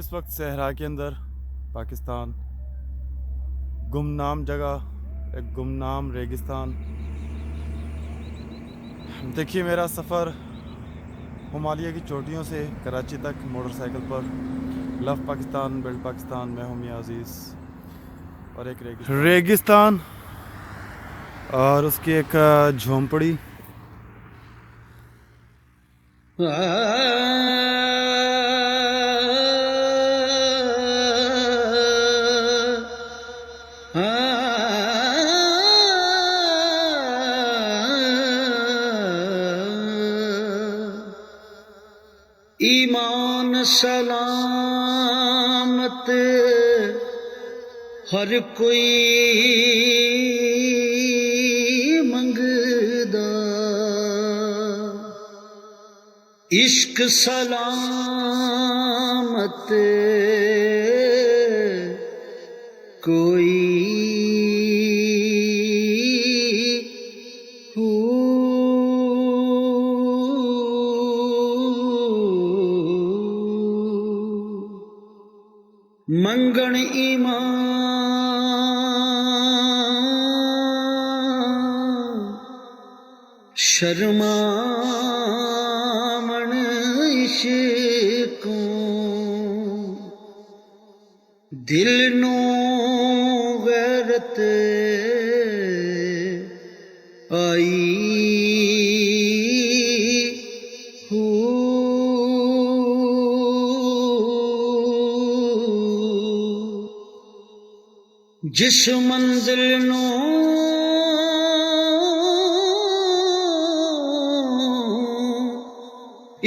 इस वक्त सहरा के अंदर पाकिस्तान, गुमनाम जगह, एक गुमनाम रेगिस्तान। देखिए मेरा सफ़र हिमालय की चोटियों से कराची तक मोटरसाइकिल पर। लव पाकिस्तान, बिल्ड पाकिस्तान, मैं हूं मियां अजीज़। और एक रेगिस्तान और उसकी एक झोंपड़ी। ईमान सलामत हर कोई मंगदा, इश्क सलामत कोई मंगण ईमान, शर्मावण इश्कों, दिल नू गैरत आई जिस मंजिल नू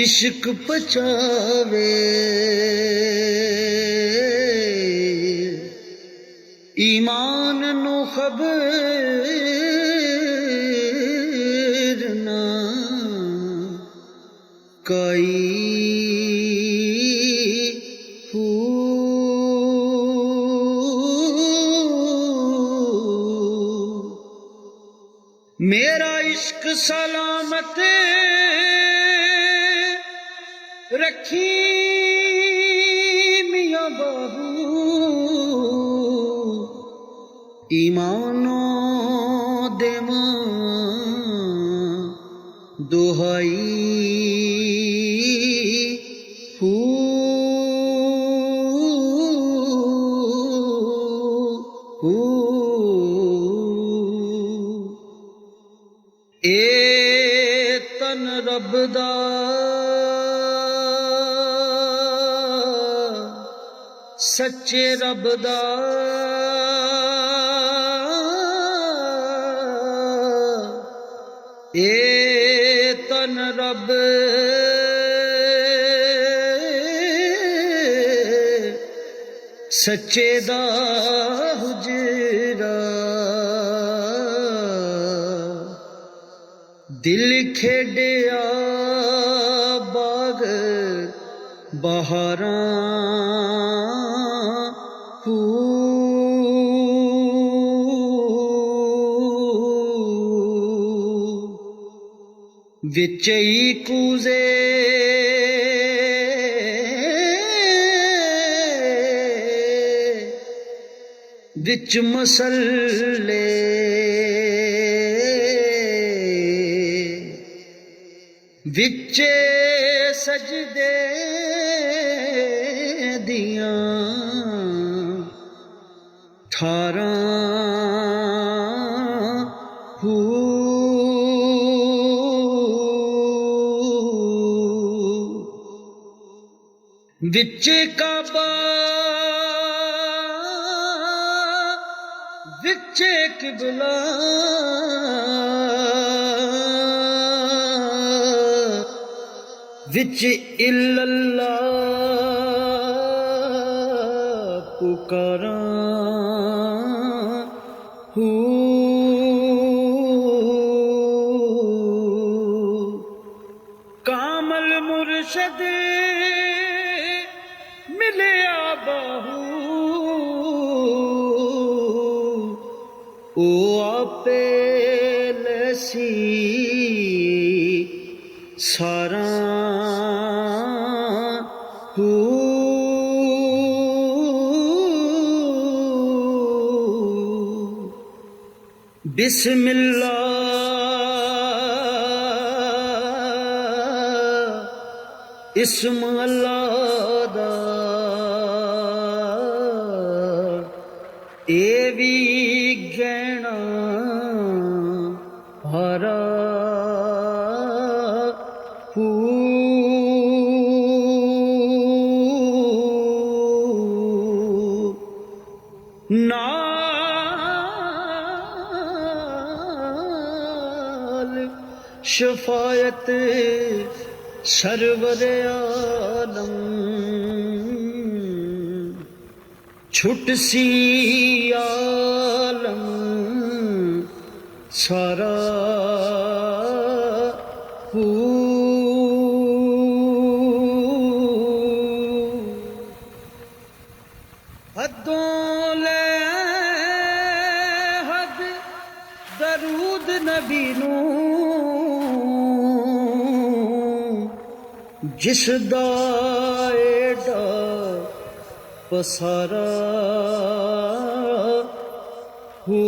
इश्क पचावे, ईमान नू खबर ना काई मेरा इश्क सलामत रखी मियां बाबू, ईमानो देवां दुहाई ए तन रब दा सच्चे रब दा ए तन रब सच्चे दा हुजरा, दिल खेड़िया बाग बहारां विचई कूजे विच मसले, विचे सजदे दियां ठारां विच काबा विच किबला, विच इल्लल्लाह पुकारां कामल मुर्शद मिलया बाहू, ओ आपे लसी सारा बिस्मिल्लाह इस्म अल्लाह दा ए भी गहना हरा नाल शफायत सरवर आलम छुट सी आलम सारा हदों ले हद दरूद नबी नू जिस दा एडा पसारा हो